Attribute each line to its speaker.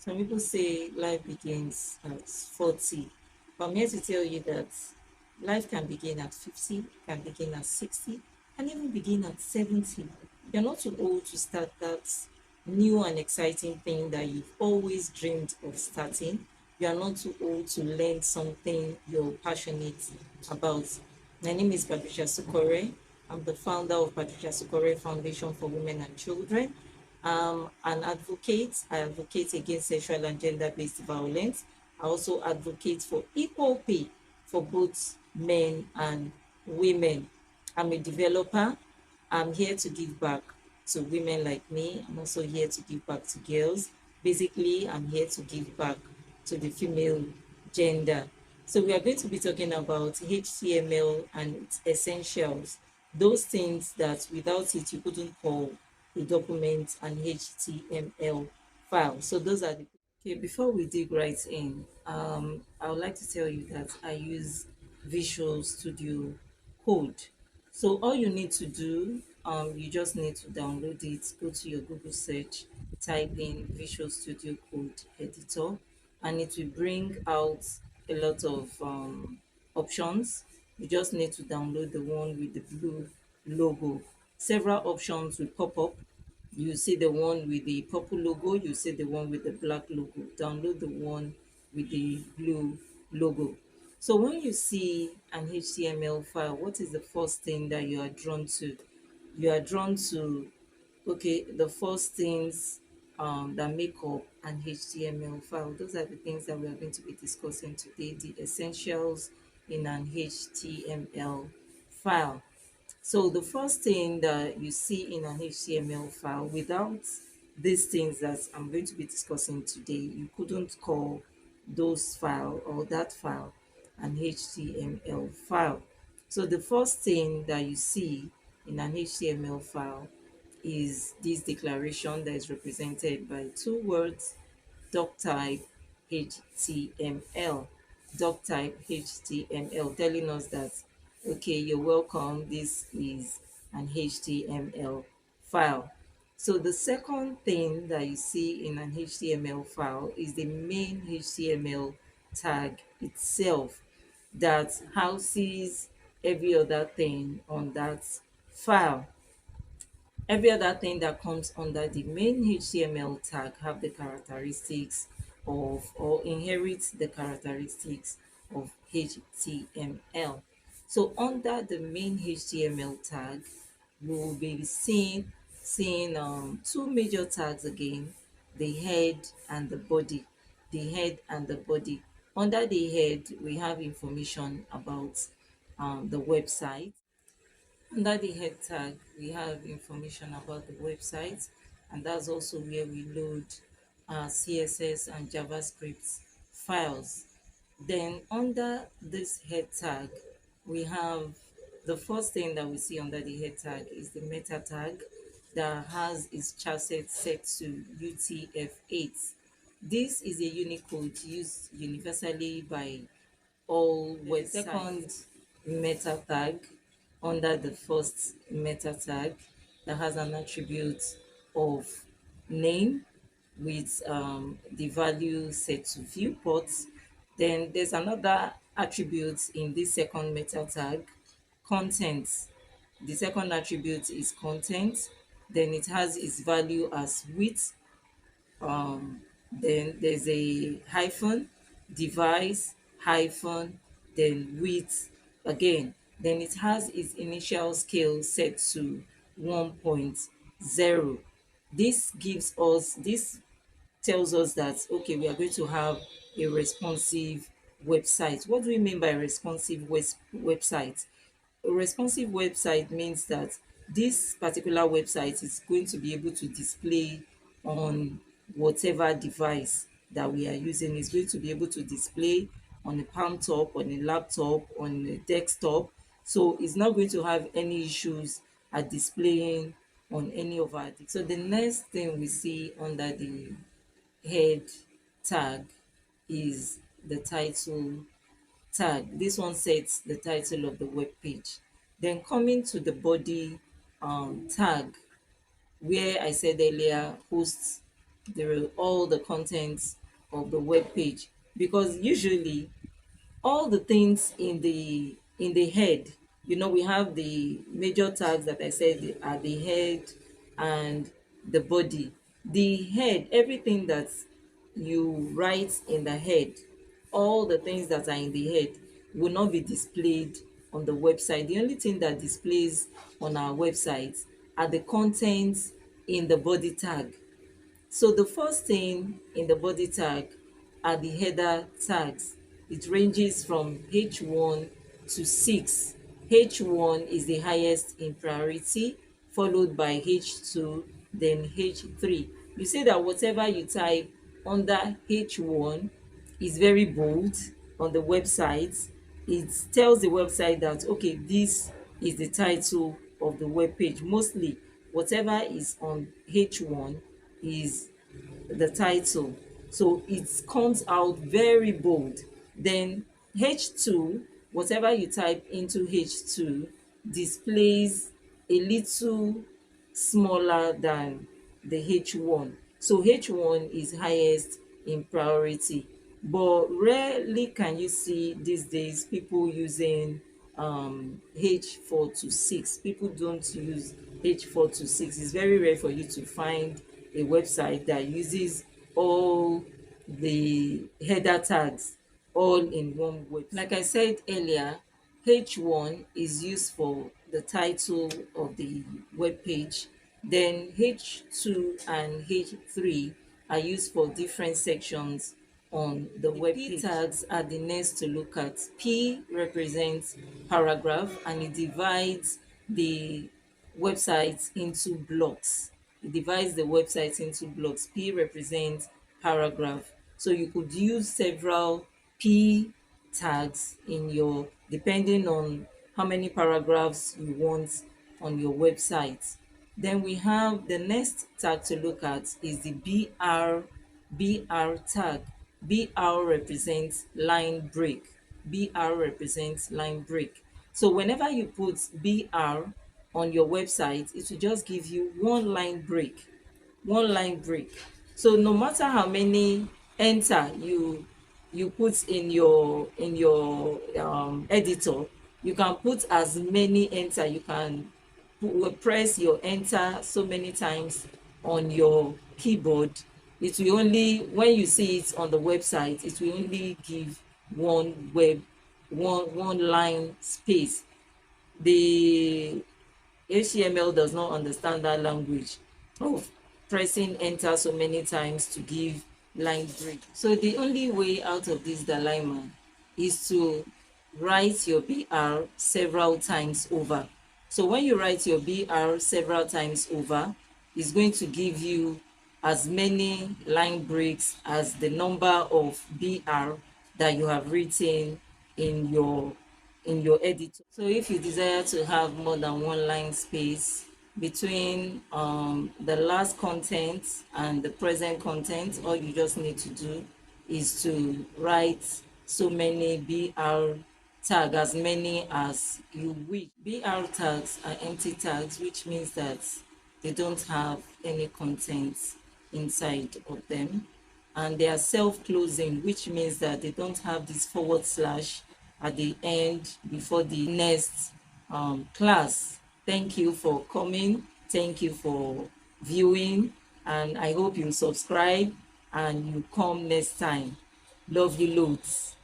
Speaker 1: Some people say life begins at 40, but I'm here to tell you that life can begin at 50, can begin at 60, and even begin at 70. You're not too old to start that new and exciting thing that you've always dreamed of starting. You are not too old to learn something you're passionate about. My name is Patricia Sukore. I'm the founder of Patricia Sukore Foundation for Women and Children. An advocate. I advocate against sexual and gender-based violence. I also advocate for equal pay for both men and women. I'm a developer. I'm here to give back to women like me. I'm also here to give back to girls. Basically, I'm here to give back to the female gender. So we are going to be talking about HTML and its essentials, those things that without it you couldn't call a document an HTML file. So those are the okay. Before we dig right in, I would like to tell you that I use Visual Studio Code. So all you need to do, you just need to download it, go to your Google search, type in Visual Studio Code editor, and it will bring out a lot of options. You just need to download the one with the blue logo. Several options will pop up. You see the one with the purple logo, you see the one with the black logo. Download the one with the blue logo. So when you see an HTML file, what is the first thing that you are drawn to? You are drawn to, okay, the first things that make up an HTML file. Those are the things that we are going to be discussing today, the essentials in an HTML file. So the first thing that you see in an HTML file, without these things that I'm going to be discussing today, you couldn't call those file or that file an HTML file. So the first thing that you see in an HTML file is this declaration that is represented by two words, doc type HTML. Doc type HTML, telling us that, okay, you're welcome, this is an HTML file. So the second thing that you see in an HTML file is the main HTML tag itself that houses every other thing on that file. Every other thing that comes under the main HTML tag have the characteristics of or inherit the characteristics of HTML. So under the main HTML tag, we will be seeing two major tags again, the head and the body. The head and the body. Under the head, we have information about the website. Under the head tag, we have information about the website, and that's also where we load CSS and JavaScript files. Then under this head tag, we have the first thing that we see under the head tag is the meta tag that has its chassis set to UTF-8. This is a Unicode used universally by all websites. The second meta tag under the first meta tag that has an attribute of name with the value set to viewport. Then there's another attribute in this second meta tag, content. The second attribute is content. Then it has its value as width. Then there's a hyphen, device, hyphen, then width again. Then it has its initial scale set to 1.0. This tells us that, okay, we are going to have a responsive website. What do we mean by responsive website? A responsive website means that this particular website is going to be able to display on whatever device that we are using. It's going to be able to display on a palm top, on a laptop, on a desktop. So it's not going to have any issues at displaying on any of our. So the next thing we see under the head tag is the title tag. This one sets the title of the web page. Then coming to the body tag, where I said earlier, hosts all the contents of the web page, because usually all the things in the head, we have the major tags that I said are the head and the body. The head, everything that you write in the head, all the things that are in the head will not be displayed on the website. The only thing that displays on our website are the contents in the body tag. So the first thing in the body tag are the header tags. It ranges from H1 to 6. H1 is the highest in priority, followed by H2, then H3. You see that whatever you type under H1 is very bold on the website. It tells the website that, okay, this is the title of the web page. Mostly whatever is on H1 is the title. So it comes out very bold. Then H2, whatever you type into H2 displays a little smaller than the H1. So H1 is highest in priority. But rarely can you see these days people using H4 to 6. People don't use H4 to 6. It's very rare for you to find a website that uses all the header tags all in one website. Like I said earlier, H1 is used for the title of the web page. Then H2 and H3 are used for different sections on the web page. P tags are the next to look at. P represents paragraph, and it divides the website into blocks. It divides the website into blocks. P represents paragraph. So you could use several P tags in your, depending on how many paragraphs you want on your website. Then we have the next tag to look at is the BR tag. BR represents line break. BR represents line break. So whenever you put BR on your website, it will just give you one line break. One line break. So no matter how many enter you put in your editor, you can put as many enter. You can press your enter so many times on your keyboard. It will only, when you see it on the website, it will only give one line space. The HTML does not understand that language of pressing enter so many times to give line break. So the only way out of this dilemma is to write your BR several times over. So when you write your BR several times over, it's going to give you as many line breaks as the number of BR that you have written in your editor. So if you desire to have more than one line space between the last content and the present content, all you just need to do is to write so many BR tag, as many as you wish. BR tags are empty tags, which means that they don't have any content inside of them, and they are self-closing, which means that they don't have this forward slash at the end before the next class. Thank you for coming. Thank you for viewing, and I hope you subscribe and you come next time. Love you loads.